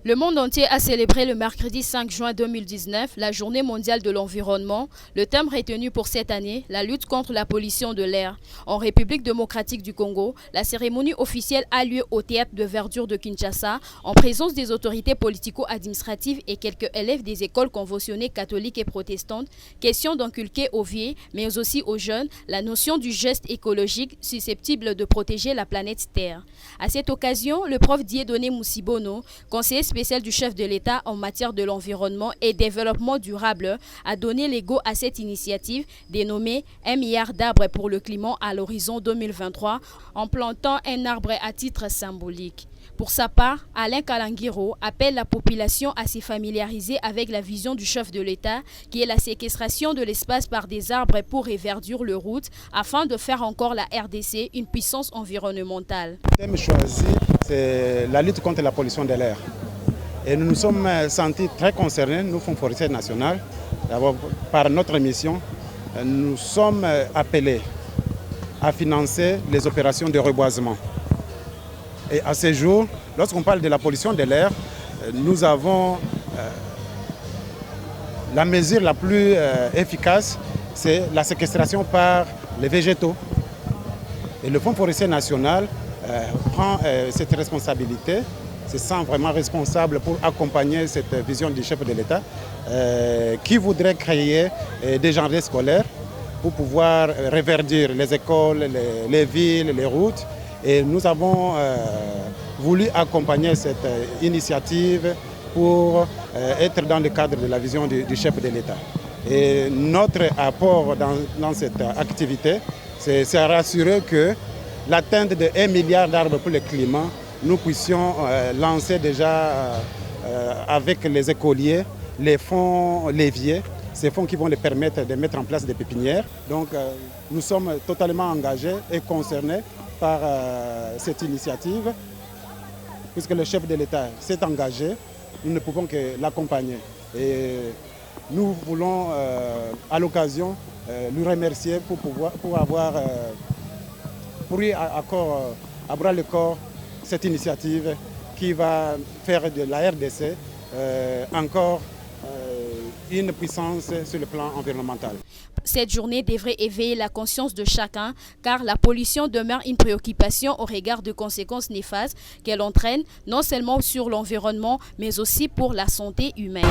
Le monde entier a célébré le mercredi 5 juin 2019 la Journée mondiale de l'environnement. Le thème retenu pour cette année, la lutte contre la pollution de l'air. En République démocratique du Congo, la cérémonie officielle a lieu au théâtre de verdure de Kinshasa en présence des autorités politico-administratives et quelques élèves des écoles conventionnées catholiques et protestantes. Question d'inculquer aux vieux, mais aussi aux jeunes, la notion du geste écologique susceptible de protéger la planète Terre. À cette occasion, le prof Dieudonné Moussibono, conseiller spécial du chef de l'État en matière de l'environnement et développement durable, a donné l'égo à cette initiative dénommée 1 milliard d'arbres pour le climat à l'horizon 2023 en plantant un arbre à titre symbolique. Pour sa part, Alain Kalangiro appelle la population à s'y familiariser avec la vision du chef de l'État qui est la séquestration de l'espace par des arbres pour reverdir le route afin de faire encore la RDC une puissance environnementale. Le thème choisi, c'est la lutte contre la pollution de l'air. Et nous nous sommes sentis très concernés, nous, Fonds forestiers national, par notre mission. Nous sommes appelés à financer les opérations de reboisement. Et à ce jour, lorsqu'on parle de la pollution de l'air, nous avons la mesure la plus efficace, c'est la séquestration par les végétaux. Et le Fonds forestier national prend cette responsabilité, se sent vraiment responsable pour accompagner cette vision du chef de l'État qui voudrait créer des jardins scolaires pour pouvoir reverdir les écoles, les villes, les routes. Et nous avons voulu accompagner cette initiative pour être dans le cadre de la vision du chef de l'État. Et notre apport dans cette activité, c'est rassurer que l'atteinte de 1 milliard d'arbres pour le climat, nous puissions lancer déjà avec les écoliers les fonds leviers, ces fonds qui vont les permettre de mettre en place des pépinières. Donc nous sommes totalement engagés et concernés par cette initiative, puisque le chef de l'État s'est engagé, nous ne pouvons que l'accompagner. Et nous voulons à l'occasion lui remercier pour avoir pris à bras le corps cette initiative qui va faire de la RDC encore une puissance sur le plan environnemental. Cette journée devrait éveiller la conscience de chacun car la pollution demeure une préoccupation au regard de conséquences néfastes qu'elle entraîne non seulement sur l'environnement mais aussi pour la santé humaine.